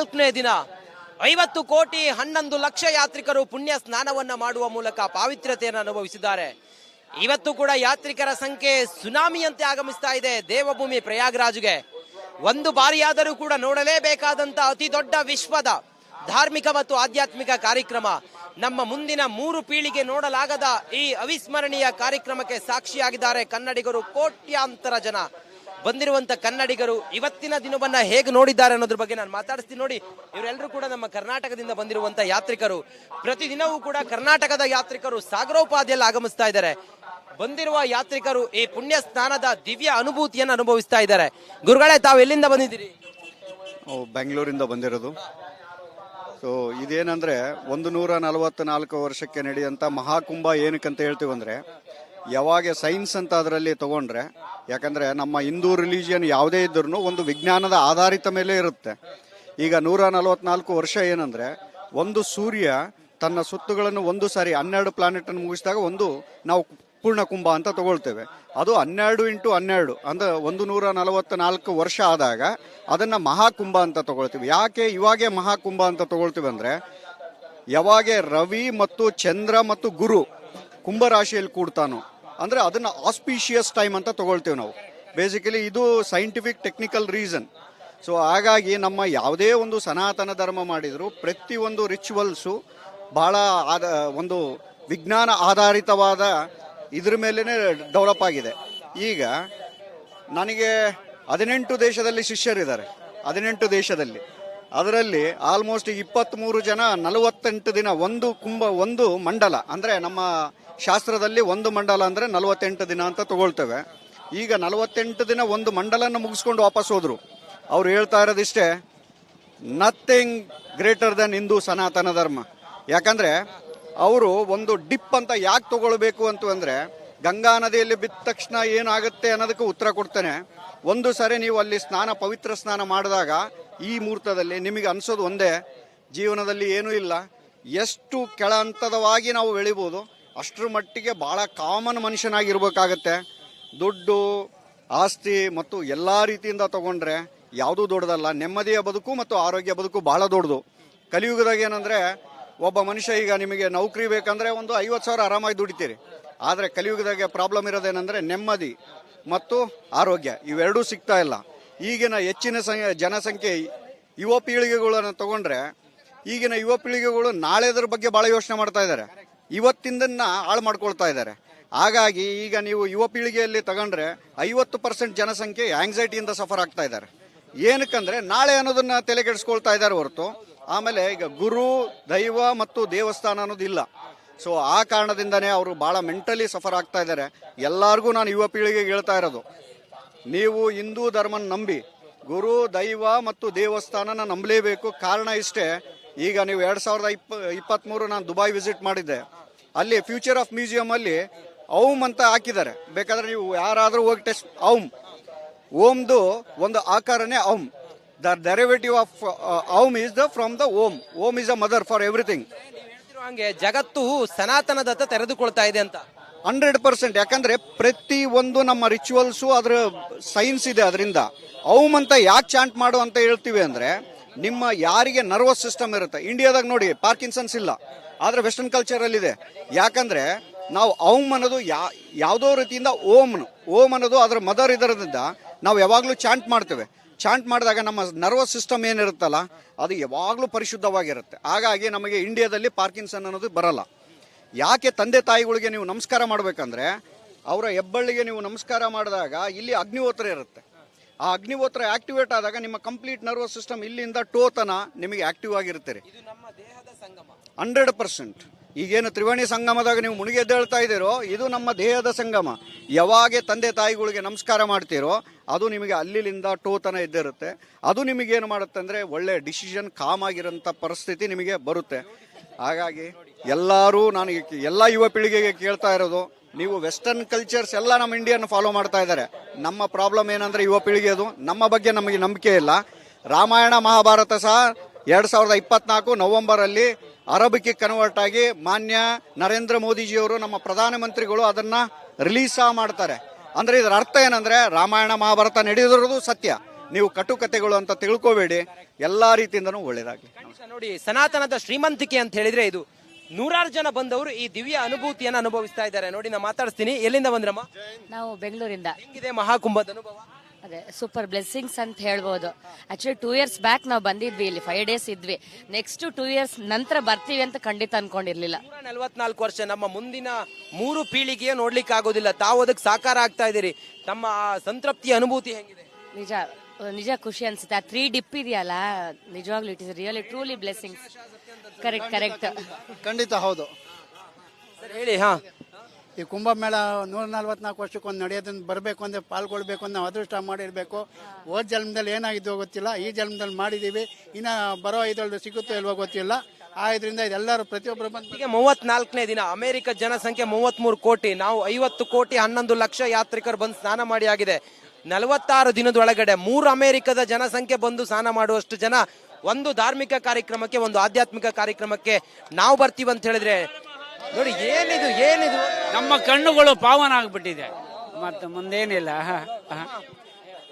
14ನೇ ದಿನ 50 ಕೋಟಿ 11 ಲಕ್ಷ ಯಾತ್ರಿಕರು ಪುಣ್ಯ ಸ್ನಾನವನ್ನ ಮಾಡುವ ಮೂಲಕ ಪಾವಿತ್ರ್ಯತೆಯನ್ನು ಅನುಭವಿಸಿದ್ದಾರೆ. ಇವತ್ತು ಕೂಡ ಯಾತ್ರಿಕರ ಸಂಖ್ಯೆ ಸುನಾಮಿಯಂತೆ ಆಗಮಿಸ್ತಾ ಇದೆ ದೇವಭೂಮಿ ಪ್ರಯಾಗ್ರಾಜ್ಗೆ. ಒಂದು ಬಾರಿಯಾದರೂ ಕೂಡ ನೋಡಲೇಬೇಕಾದಂತ ಅತಿ ದೊಡ್ಡ ವಿಶ್ವದ ಧಾರ್ಮಿಕ ಮತ್ತು ಆಧ್ಯಾತ್ಮಿಕ ಕಾರ್ಯಕ್ರಮ. ನಮ್ಮ ಮುಂದಿನ 3 ಪೀಳಿಗೆ ನೋಡಲಾಗದ ಈ ಅವಿಸ್ಮರಣೀಯ ಕಾರ್ಯಕ್ರಮಕ್ಕೆ ಸಾಕ್ಷಿಯಾಗಿದ್ದಾರೆ ಕನ್ನಡಿಗರು. ಕೋಟ್ಯಾಂತರ ಜನ ಬಂದಿರುವಂತ ಕನ್ನಡಿಗರು ಇವತ್ತಿನ ದಿನವನ್ನ ಹೇಗೆ ನೋಡಿದ್ದಾರೆ ಅನ್ನೋದ್ರ ಬಗ್ಗೆ ನಾನು ಮಾತಾಡಿಸ್ತೀನಿ. ನೋಡಿ, ಇವರೆಲ್ಲರೂ ಕೂಡ ನಮ್ಮ ಕರ್ನಾಟಕದಿಂದ ಬಂದಿರುವಂತ ಯಾತ್ರಿಕರು. ಪ್ರತಿದಿನವೂ ಕೂಡ ಕರ್ನಾಟಕದ ಯಾತ್ರಿಕರು ಸಾಗರೋಪಾದಿಯಲ್ಲಿ ಆಗಮಿಸ್ತಾ ಇದ್ದಾರೆ. ಬಂದಿರುವ ಯಾತ್ರಿಕರು ಈ ಪುಣ್ಯ ಸ್ನಾನದ ದಿವ್ಯ ಅನುಭೂತಿಯನ್ನು ಅನುಭವಿಸ್ತಾ ಇದ್ದಾರೆ. ಗುರುಗಳೇ, ತಾವು ಎಲ್ಲಿಂದ ಬಂದಿದ್ದೀರಿ? ಬೆಂಗಳೂರಿಂದ ಬಂದಿರೋದು. ಸೊ ಇದೇನಂದ್ರೆ 144 ವರ್ಷಕ್ಕೆ ನಡೆಯುವಂತ ಮಹಾಕುಂಭ ಏನಕ್ಕಂತ ಹೇಳ್ತೀವಂದ್ರೆ, ಯಾವಾಗ ಸೈನ್ಸ್ ಅಂತ ಅದರಲ್ಲಿ ತಗೊಂಡ್ರೆ, ಯಾಕಂದ್ರೆ ನಮ್ಮ ಹಿಂದೂ ರಿಲಿಜಿಯನ್ ಯಾವುದೇ ಇದ್ರೂ ಒಂದು ವಿಜ್ಞಾನದ ಆಧಾರಿತ ಮೇಲೆ ಇರುತ್ತೆ. ಈಗ 144 ವರ್ಷ ಏನಂದ್ರೆ, ಒಂದು ಸೂರ್ಯ ತನ್ನ ಸುತ್ತುಗಳನ್ನು ಒಂದು ಸಾರಿ 12 ಪ್ಲಾನೆಟ್ ಅನ್ನು ಮುಗಿಸಿದಾಗ ಒಂದು ನಾವು ಪೂರ್ಣ ಕುಂಭ ಅಂತ ತಗೊಳ್ತೇವೆ. ಅದು 12 × 12 ಅಂದ್ರೆ 144 ವರ್ಷ ಆದಾಗ ಅದನ್ನ ಮಹಾಕುಂಭ ಅಂತ ತಗೊಳ್ತೀವಿ. ಯಾಕೆ ಇವಾಗೆ ಮಹಾಕುಂಭ ಅಂತ ತಗೊಳ್ತೀವಿ ಅಂದ್ರೆ, ಯಾವಾಗ ರವಿ ಮತ್ತು ಚಂದ್ರ ಮತ್ತು ಗುರು ಕುಂಭರಾಶಿಯಲ್ಲಿ ಕೂಡ್ತಾನೋ ಅಂದ್ರೆ ಅದನ್ನ ಆಸ್ಪಿಷಿಯಸ್ ಟೈಮ್ ಅಂತ ತಗೊಳ್ತೀವಿ ನಾವು. ಬೇಸಿಕಲಿ ಇದು ಸೈಂಟಿಫಿಕ್ ಟೆಕ್ನಿಕಲ್ ರೀಸನ್. ಸೊ ಹಾಗಾಗಿ ನಮ್ಮ ಯಾವುದೇ ಒಂದು ಸನಾತನ ಧರ್ಮ ಮಾಡಿದ್ರು ಪ್ರತಿಯೊಂದು ರಿಚುವಲ್ಸು ಬಹಳ ಒಂದು ವಿಜ್ಞಾನ ಆಧಾರಿತವಾದ ಇದ್ರ ಮೇಲೇನೆ ಡೆವಲಪ್ ಆಗಿದೆ. ಈಗ ನನಗೆ 18 ದೇಶದಲ್ಲಿ ಶಿಷ್ಯರಿದ್ದಾರೆ. 18 ದೇಶದಲ್ಲಿ ಅದರಲ್ಲಿ ಆಲ್ಮೋಸ್ಟ್ 23 ಜನ 48 ದಿನ ಒಂದು ಮಂಡಲ ಅಂದ್ರೆ ನಮ್ಮ ಶಾಸ್ತ್ರದಲ್ಲಿ ಒಂದು ಮಂಡಲ ಅಂದ್ರೆ 48 ದಿನ ಅಂತ ತಗೊಳ್ತೇವೆ. ಈಗ 48 ದಿನ ಒಂದು ಮಂಡಲನ ಮುಗಿಸ್ಕೊಂಡು ವಾಪಸ್ ಹೋದ್ರು. ಅವ್ರು ಹೇಳ್ತಾ ಇರೋದಿಷ್ಟೇ, ನಥಿಂಗ್ ಗ್ರೇಟರ್ ದನ್ ಹಿಂದೂ ಸನಾತನ ಧರ್ಮ. ಯಾಕಂದ್ರೆ ಅವರು ಒಂದು ಡಿಪ್ ಅಂತ ಯಾಕೆ ತಗೊಳ್ಬೇಕು ಅಂತಂದ್ರೆ, ಗಂಗಾ ನದಿಯಲ್ಲಿ ಬಿದ್ದ ತಕ್ಷಣ ಏನಾಗುತ್ತೆ ಅನ್ನೋದಕ್ಕೆ ಉತ್ತರ ಕೊಡ್ತೇನೆ. ಒಂದು ಸಾರಿ ನೀವು ಅಲ್ಲಿ ಪವಿತ್ರ ಸ್ನಾನ ಮಾಡಿದಾಗ ಈ ಮುಹೂರ್ತದಲ್ಲಿ ನಿಮಗೆ ಅನ್ಸೋದು ಒಂದೇ, ಜೀವನದಲ್ಲಿ ಏನೂ ಇಲ್ಲ, ಎಷ್ಟು ಕೆಳ ಹಂತದವಾಗಿ ನಾವು ಬೆಳಿಬೋದು ಅಷ್ಟರ ಮಟ್ಟಿಗೆ ಬಹಳ ಕಾಮನ್ ಮನುಷ್ಯನಾಗಿರ್ಬೇಕಾಗತ್ತೆ. ದುಡ್ಡು ಆಸ್ತಿ ಮತ್ತು ಎಲ್ಲ ರೀತಿಯಿಂದ ತಗೊಂಡ್ರೆ ಯಾವುದೂ ದೊಡ್ಡದಲ್ಲ. ನೆಮ್ಮದಿಯ ಬದುಕು ಮತ್ತು ಆರೋಗ್ಯ ಬದುಕು ಬಹಳ ದೊಡ್ಡದು. ಕಲಿಯುಗದಾಗ ಏನಂದ್ರೆ, ಒಬ್ಬ ಮನುಷ್ಯ ಈಗ ನಿಮಗೆ ನೌಕರಿ ಬೇಕಂದ್ರೆ ಒಂದು 50,000 ಆರಾಮಾಗಿ ದುಡಿತೀರಿ. ಆದರೆ ಕಲಿಯುಗದಾಗೆ ಪ್ರಾಬ್ಲಮ್ ಇರೋದೇನೆಂದ್ರೆ ನೆಮ್ಮದಿ ಮತ್ತು ಆರೋಗ್ಯ ಇವೆರಡೂ ಸಿಗ್ತಾ ಇಲ್ಲ. ಈಗಿನ ಹೆಚ್ಚಿನ ಜನಸಂಖ್ಯೆ ಯುವ ಪೀಳಿಗೆಗಳನ್ನು ತಗೊಂಡ್ರೆ, ಈಗಿನ ಯುವ ಪೀಳಿಗೆಗಳು ನಾಳೆದ್ರ ಬಗ್ಗೆ ಬಹಳ ಯೋಚನೆ ಮಾಡ್ತಾ ಇದ್ದಾರೆ, ಇವತ್ತಿಂದನ್ನ ಹಾಳು ಮಾಡ್ಕೊಳ್ತಾ ಇದ್ದಾರೆ. ಹಾಗಾಗಿ ಈಗ ನೀವು ಯುವ ಪೀಳಿಗೆಯಲ್ಲಿ ತಗೊಂಡ್ರೆ 50% ಜನಸಂಖ್ಯೆ ಆಂಗ್ಸೈಟಿಯಿಂದ ಸಫರ್ ಆಗ್ತಾ ಇದ್ದಾರೆ. ಏನಕ್ಕಂದ್ರೆ ನಾಳೆ ಅನ್ನೋದನ್ನ ತಲೆ ಕೆಡಿಸ್ಕೊಳ್ತಾ ಇದ್ದಾರೆ ಹೊರತು ಆಮೇಲೆ ಈಗ ಗುರು ದೈವ ಮತ್ತು ದೇವಸ್ಥಾನ ಅನ್ನೋದಿಲ್ಲ. ಸೊ ಆ ಕಾರಣದಿಂದನೇ ಅವರು ಬಹಳ ಮೆಂಟಲಿ ಸಫರ್ ಆಗ್ತಾ ಇದ್ದಾರೆ. ಎಲ್ಲರಿಗೂ ನಾನು ಯುವ ಪೀಳಿಗೆಗೆ ಹೇಳ್ತಾ ಇರೋದು, ನೀವು ಹಿಂದೂ ಧರ್ಮನ ನಂಬಿ ಗುರು ದೈವ ಮತ್ತು ದೇವಸ್ಥಾನನ ನಂಬಲೇಬೇಕು. ಕಾರಣ ಇಷ್ಟೇ, ಈಗ ನೀವು 2023 ನಾನು ದುಬೈ ವಿಸಿಟ್ ಮಾಡಿದ್ದೆ. ಅಲ್ಲಿ ಫ್ಯೂಚರ್ ಆಫ್ ಮ್ಯೂಸಿಯಂ ಅಲ್ಲಿ ಓಂ ಅಂತ ಹಾಕಿದ್ದಾರೆ. ಬೇಕಾದ್ರೆ ನೀವು ಯಾರಾದ್ರೂ ಹೋಗಿ ಟೆಸ್ಟ್, ಓಂದು ಒಂದು ಆಕಾರನೇ Om. The derivative of Om is from the Om. Om is a mother for everything. ಹಂಗೆ ಜಗತ್ತು ಸನಾತನದತ್ತ ತೆರೆದುಕೊಳ್ತಾ ಇದೆ ಅಂತ 100%. ಯಾಕಂದ್ರೆ ಪ್ರತಿ ಒಂದು ನಮ್ಮ ರಿಚುವಲ್ಸು ಅದ್ರ ಸೈನ್ಸ್ ಇದೆ. ಅದರಿಂದ ಓಂ ಅಂತ ಯಾಕೆ ಚಾಂಟ್ ಮಾಡು ಅಂತ ಹೇಳ್ತೀವಿ ಅಂದ್ರೆ, ನಿಮ್ಮ ಯಾರಿಗೆ ನರ್ವಸ್ ಸಿಸ್ಟಮ್ ಇರುತ್ತೆ. ಇಂಡಿಯಾದಾಗ ನೋಡಿ ಪಾರ್ಕಿನ್ಸನ್ಸ್ ಇಲ್ಲ, ಆದ್ರೆ ವೆಸ್ಟರ್ನ್ ಕಲ್ಚರ್ ಅಲ್ಲಿ ಇದೆ. ಯಾಕಂದ್ರೆ ನಾವು ಓಂ ಅನ್ನೋದು ಯಾವುದೋ ರೀತಿಯಿಂದ ಓಂ ಅನ್ನೋದು ಅದರ ಮದರ್ ಇದರದಿಂದ ನಾವು ಯಾವಾಗಲೂ ಚಾಂಟ್ ಮಾಡ್ತೇವೆ. ಚಾಂಟ್ ಮಾಡಿದಾಗ ನಮ್ಮ ನರ್ವಸ್ ಸಿಸ್ಟಮ್ ಏನಿರುತ್ತಲ್ಲ ಅದು ಯಾವಾಗಲೂ ಪರಿಶುದ್ಧವಾಗಿರುತ್ತೆ. ಹಾಗಾಗಿ ನಮಗೆ ಇಂಡಿಯಾದಲ್ಲಿ ಪಾರ್ಕಿನ್ಸನ್ ಅನ್ನೋದು ಬರಲ್ಲ. ಯಾಕೆ ತಂದೆ ತಾಯಿಗಳಿಗೆ ನೀವು ನಮಸ್ಕಾರ ಮಾಡಬೇಕಂದ್ರೆ, ಅವರ ಹೆಬ್ಬಳ್ಳಿಗೆ ನೀವು ನಮಸ್ಕಾರ ಮಾಡಿದಾಗ ಇಲ್ಲಿ ಅಗ್ನಿಹೋತ್ರ ಇರುತ್ತೆ. ಆ ಅಗ್ನಿಹೋತ್ರ ಆಕ್ಟಿವೇಟ್ ಆದಾಗ ನಿಮ್ಮ ಕಂಪ್ಲೀಟ್ ನರ್ವಸ್ ಸಿಸ್ಟಮ್ ಇಲ್ಲಿಂದ ಟೋತನ ನಿಮಗೆ ಆಕ್ಟಿವ್ ಆಗಿರ್ತೀರಿ. 100%. ಈಗೇನು ತ್ರಿವೇಣಿ ಸಂಗಮದಾಗ ನೀವು ಮುಳುಗಿ ಎದ್ದೇಳ್ತಾ ಇದ್ದೀರೋ, ಇದು ನಮ್ಮ ದೇಹದ ಸಂಗಮ. ಯಾವಾಗ ತಂದೆ ತಾಯಿಗಳಿಗೆ ನಮಸ್ಕಾರ ಮಾಡ್ತೀರೋ ಅದು ನಿಮಗೆ ಅಲ್ಲಿಂದ ಟೋತನ ಎದ್ದಿರುತ್ತೆ. ಅದು ನಿಮಗೇನು ಮಾಡುತ್ತೆ ಅಂದರೆ ಒಳ್ಳೆ ಡಿಸಿಷನ್, ಕಾಮ್ ಆಗಿರೋಂಥ ಪರಿಸ್ಥಿತಿ ನಿಮಗೆ ಬರುತ್ತೆ. ಹಾಗಾಗಿ ಎಲ್ಲರೂ ನಾನು ಎಲ್ಲ ಯುವ ಪೀಳಿಗೆಗೆ ಕೇಳ್ತಾ ಇರೋದು, ನೀವು ವೆಸ್ಟರ್ನ್ ಕಲ್ಚರ್ಸ್ ಎಲ್ಲ ನಮ್ಮ ಇಂಡಿಯನ್ ಫಾಲೋ ಮಾಡ್ತಾ ಇದ್ದಾರೆ. ನಮ್ಮ ಪ್ರಾಬ್ಲಮ್ ಏನಂದ್ರೆ ಯುವ ಪೀಳಿಗೆದು ನಮ್ಮ ಬಗ್ಗೆ ನಮಗೆ ನಂಬಿಕೆ ಇಲ್ಲ. ರಾಮಾಯಣ ಮಹಾಭಾರತ ಸಹ 2024 ನವೆಂಬರಲ್ಲಿ ಅರಬಿಗೆ ಕನ್ವರ್ಟ್ ಆಗಿ ಮಾನ್ಯ ನರೇಂದ್ರ ಮೋದಿಜಿಯವರು ನಮ್ಮ ಪ್ರಧಾನಮಂತ್ರಿಗಳು ಅದನ್ನ ರಿಲೀಸ್ ಮಾಡ್ತಾರೆ. ಅಂದ್ರೆ ಇದರ ಅರ್ಥ ಏನಂದ್ರೆ, ರಾಮಾಯಣ ಮಹಾಭಾರತ ನಡೆದಿರೋದು ಸತ್ಯ, ನೀವು ಕಟುಕತೆಗಳು ಅಂತ ತಿಳ್ಕೋಬೇಡಿ. ಎಲ್ಲಾ ರೀತಿಯಿಂದನೂ ಒಳ್ಳೇದಾಗ್ಲಿ. ಖಂಡಿತ ನೋಡಿ, ಸನಾತನದ ಶ್ರೀಮಂತಿಕೆ ಅಂತ ಹೇಳಿದ್ರೆ ಇದು. ನೂರಾರು ಜನ ಬಂದವರು ಈ ದಿವ್ಯ ಅನುಭೂತಿಯನ್ನು ಅನುಭವಿಸ್ತಾ ಇದ್ದಾರೆ. ನೋಡಿ, ನಾ ಮಾತಾಡಿಸ್ತೀನಿ. ಎಲ್ಲಿಂದ ಬಂದ್ರಮ್ಮ? ನಾವು ಬೆಂಗಳೂರಿಂದ. ಹೆಂಗಿದೆ ಮಹಾಕುಂಭದ ಅನುಭವ? ಅದೇ ಸೂಪರ್ ಬ್ಲೆಸ್ಸಿಂಗ್ಸ್ ಅಂತ ಹೇಳ್ಬೋದು. ಆಕ್ಚುಲಿ 2 years ಬ್ಯಾಕ್ ನಾವು ಬಂದಿದ್ವಿ, ಇಲ್ಲಿ 5 days ಇದ್ವಿ. ನೆಕ್ಸ್ಟ್ 2 years ನಂತರ ಬರ್ತೀವಿ ಅಂತ ಖಂಡಿತ ಅನ್ಕೊಂಡಿರ್ಲಿಲ್ಲ. 144 ವರ್ಷ ನಮ್ಮ ಮುಂದಿನ 3 ಪೀಳಿಗೆಯ ನೋಡ್ಲಿಕ್ಕೆ ಆಗೋದಿಲ್ಲ. ತಾವು ಅದಕ್ಕೆ ಸಾಕಾರ ಆಗ್ತಾ ಇದ್ದೀರಿ. ತಮ್ಮ ಆ ಸಂತೃಪ್ತಿಯ ಅನುಭೂತಿ ಹೆಂಗಿದೆ? ನಿಜ ಖುಷಿ ಅನ್ಸುತ್ತೆ. ಆ 3 dip ಇದೆಯಲ್ಲ, ನಿಜವಾಗ್ಲೂ it is really truly blessings. Correct. ಖಂಡಿತ ಹೌದು. ಸರ್ ಹೇಳಿ. ಹಾ, ಈ ಕುಂಭಮೇಳ 144 ವರ್ಷಕ್ಕೊಂದು ನಡೆಯೋದನ್ನ ಬರಬೇಕು ಅಂದ್ರೆ ಪಾಲ್ಗೊಳ್ಬೇಕು ಅಂತ ನಾವು ಅದೃಷ್ಟ ಮಾಡಿರ್ಬೇಕು. ಹೋದ ಜನ್ಮದಲ್ಲಿ ಏನಾಗಿದ್ದೋ ಗೊತ್ತಿಲ್ಲ, ಈ ಜನ್ಮದಲ್ಲಿ ಮಾಡಿದೀವಿ. ಇನ್ನ ಬರೋ 5 ಸಿಗುತ್ತೋ ಇಲ್ವೋ ಗೊತ್ತಿಲ್ಲ. ಇದರಿಂದ ಇದೆಲ್ಲರೂ ಪ್ರತಿಯೊಬ್ಬರು ಬಂದು ಈಗ 34ನೇ ದಿನ. ಅಮೆರಿಕ ಜನಸಂಖ್ಯೆ 33 ಕೋಟಿ. ನಾವು 50 ಕೋಟಿ 11 ಲಕ್ಷ ಯಾತ್ರಿಕರು ಬಂದು ಸ್ನಾನ ಮಾಡಿ ಆಗಿದೆ. 46 ದಿನದೊಳಗಡೆ 3 ಅಮೆರಿಕದ ಜನಸಂಖ್ಯೆ ಬಂದು ಸ್ನಾನ ಮಾಡುವಷ್ಟು ಜನ ಒಂದು ಧಾರ್ಮಿಕ ಕಾರ್ಯಕ್ರಮಕ್ಕೆ, ಒಂದು ಆಧ್ಯಾತ್ಮಿಕ ಕಾರ್ಯಕ್ರಮಕ್ಕೆ ನಾವು ಬರ್ತೀವಿ ಅಂತ ಹೇಳಿದ್ರೆ ನೋಡಿ, ಏನಿದು ನಮ್ಮ ಕಣ್ಣುಗಳು ಪಾವನ ಆಗ್ಬಿಟ್ಟಿದೆ, ಮತ್ತೆ ಮುಂದೇನಿಲ್ಲ.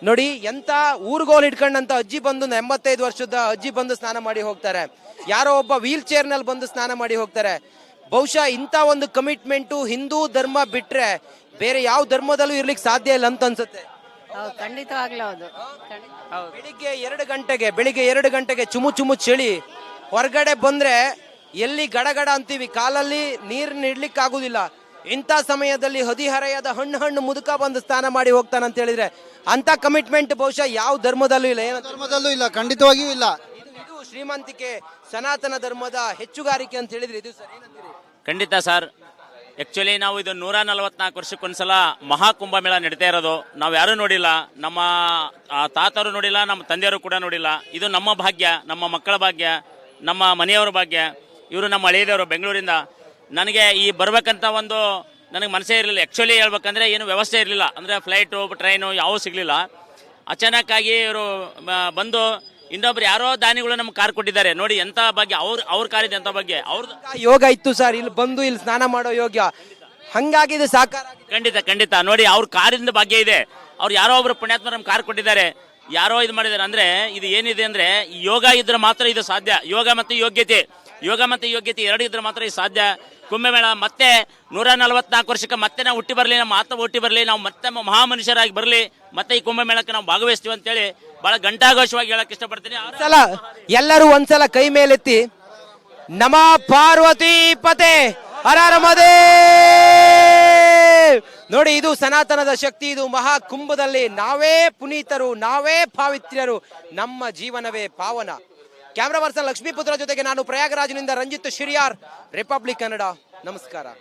ನೋಡಿ, ಎಂತ ಊರ್ಗೋಲ್ ಇಟ್ಕೊಂಡಂತ ಅಜ್ಜಿ ಬಂದು 85 ವರ್ಷದ ಅಜ್ಜಿ ಬಂದು ಸ್ನಾನ ಮಾಡಿ ಹೋಗ್ತಾರೆ. ಯಾರೋ ಒಬ್ಬ ವೀಲ್ ಚೇರ್ ನಲ್ಲಿ ಬಂದು ಸ್ನಾನ ಮಾಡಿ ಹೋಗ್ತಾರೆ. ಬಹುಶಃ ಇಂತ ಒಂದು ಕಮಿಟ್ಮೆಂಟು ಹಿಂದೂ ಧರ್ಮ ಬಿಟ್ರೆ ಬೇರೆ ಯಾವ ಧರ್ಮದಲ್ಲೂ ಇರ್ಲಿಕ್ಕೆ ಸಾಧ್ಯ ಇಲ್ಲ ಅಂತ ಅನ್ಸುತ್ತೆ. ಖಂಡಿತವಾಗ್ಲೂ ಹೌದು. ಬೆಳಿಗ್ಗೆ 2 ಗಂಟೆಗೆ ಚುಮು ಚಳಿ. ಹೊರಗಡೆ ಬಂದ್ರೆ ಎಲ್ಲಿ ಗಡಗಡ ಅಂತೀವಿ, ಕಾಲಲ್ಲಿ ನೀರು ನಿಡ್ಲಿಕ್ಕೆ ಆಗುದಿಲ್ಲ. ಇಂಥ ಸಮಯದಲ್ಲಿ ಹದಿಹರೆಯದ ಹಣ್ಣು ಮುದುಕ ಬಂದು ಸ್ನಾನ ಮಾಡಿ ಹೋಗ್ತಾನೆ ಅಂತ ಹೇಳಿದ್ರೆ ಅಂತ ಕಮಿಟ್ಮೆಂಟ್ ಬಹುಶಃ ಯಾವ ಧರ್ಮದಲ್ಲೂ ಇಲ್ಲ. ಧರ್ಮದಲ್ಲೂ ಇಲ್ಲ, ಖಂಡಿತವಾಗಿಯೂ ಇಲ್ಲ. ಇದು ಶ್ರೀಮಂತಿಕೆ, ಸನಾತನ ಧರ್ಮದ ಹೆಚ್ಚುಗಾರಿಕೆ ಅಂತ ಹೇಳಿದ್ರೆ ಇದು ಸರ್, ಏನಂತೀರಿ? ಖಂಡಿತ ಸರ್. ಆಕ್ಚುಲಿ ನಾವು ಇದು 144 ವರ್ಷಕ್ಕೊಂದ್ಸಲ ಮಹಾಕುಂಭಮೇಳ ನಡೀತಾ ಇರೋದು ನಾವು ಯಾರೂ ನೋಡಿಲ್ಲ. ನಮ್ಮ ತಾತರು ನೋಡಿಲ್ಲ, ನಮ್ಮ ತಂದೆಯವರು ಕೂಡ ನೋಡಿಲ್ಲ. ಇದು ನಮ್ಮ ಭಾಗ್ಯ, ನಮ್ಮ ಮಕ್ಕಳ ಭಾಗ್ಯ, ನಮ್ಮ ಮನೆಯವರ ಭಾಗ್ಯ. ಇವರು ನಮ್ಮ ಹಳೆಯದವರು ಬೆಂಗಳೂರಿಂದ. ನನಗೆ ಈ ಬರ್ಬೇಕಂತ ಒಂದು ನನಗೆ ಮನಸ್ಸೇ ಇರಲಿಲ್ಲ. ಆ್ಯಕ್ಚುಲಿ ಹೇಳ್ಬೇಕಂದ್ರೆ ಏನು ವ್ಯವಸ್ಥೆ ಇರಲಿಲ್ಲ, ಅಂದರೆ ಫ್ಲೈಟು ಟ್ರೈನು ಯಾವೂ ಸಿಗಲಿಲ್ಲ. ಅಚಾನಕ್ಕಾಗಿ ಇವರು ಬಂದು ಇನ್ನೊಬ್ರು ಯಾರೋ ದಾನಿಗಳು ನಮ್ಗೆ ಕಾರ್ ಕೊಟ್ಟಿದ್ದಾರೆ. ನೋಡಿ ಎಂತ ಭಾಗ್ಯ, ಅವ್ರ ಕಾರಿದೆ ಎಂತ ಭಾಗ್ಯ. ಅವ್ರದ್ದು ಯೋಗ ಇತ್ತು ಸರ್, ಇಲ್ಲಿ ಬಂದು ಇಲ್ಲಿ ಸ್ನಾನ ಮಾಡೋ ಯೋಗ್ಯ. ಹಂಗಾಗಿ ಇದು ಸಾಕಾರ. ಖಂಡಿತ ನೋಡಿ, ಅವ್ರ ಕಾರಿಂದ ಭಾಗ್ಯ ಇದೆ. ಅವ್ರು ಯಾರೋ ಒಬ್ರು ಪುಣ್ಯಾತ್ಮ ನಮ್ಗೆ ಕಾರ್ ಕೊಟ್ಟಿದ್ದಾರೆ, ಯಾರೋ ಇದು ಮಾಡಿದ್ದಾರೆ. ಅಂದ್ರೆ ಇದು ಏನಿದೆ ಅಂದ್ರೆ ಯೋಗ ಇದ್ರೆ ಮಾತ್ರ ಇದು ಸಾಧ್ಯ. ಯೋಗ ಮತ್ತು ಯೋಗ್ಯತೆ 2 ಇದ್ರೆ ಮಾತ್ರ ಇದು ಸಾಧ್ಯ. ಕುಂಭಮೇಳ ಮತ್ತೆ 144 ವರ್ಷಕ್ಕೆ ಮತ್ತೆ ನಾವು ಹುಟ್ಟಿ ಬರಲಿ, ನಮ್ಮ ಆತ್ಮ ಹುಟ್ಟಿ ಬರಲಿ, ನಾವು ಮತ್ತೆ ಮಹಾಮನುಷ್ಯರಾಗಿ ಬರಲಿ, ಮತ್ತೆ ಈ ಕುಂಭಮೇಳಕ್ಕೆ ನಾವು ಭಾಗವಹಿಸ್ತೀವಿ ಅಂತೇಳಿ ಬಹಳ ಘಂಟಾಘೋಷವಾಗಿ ಹೇಳಕ್ ಇಷ್ಟಪಡ್ತೀನಿ. ಎಲ್ಲರೂ ಒಂದ್ಸಲ ಕೈ ಮೇಲೆತ್ತಿ ನಮ ಪಾರ್ವತಿ ಪತೆ ಹರ ಮದೇ. ನೋಡಿ, ಇದು ಸನಾತನದ ಶಕ್ತಿ. ಇದು ಮಹಾಕುಂಭದಲ್ಲಿ ನಾವೇ ಪುನೀತರು, ನಾವೇ ಪಾವಿತ್ರ್ಯರು, ನಮ್ಮ ಜೀವನವೇ ಪಾವನ. ಕ್ಯಾಮ್ರಾ ಪರ್ಸನ್ ಲಕ್ಷ್ಮೀಪುತ್ರ ಜೊತೆಗೆ ನಾನು ಪ್ರಯಾಗರಾಜ್ನಿಂದ ರಂಜಿತ್ ಶಿರಿಯಾರ್, ರಿಪಬ್ಲಿಕ್ ಕನ್ನಡ. ನಮಸ್ಕಾರ.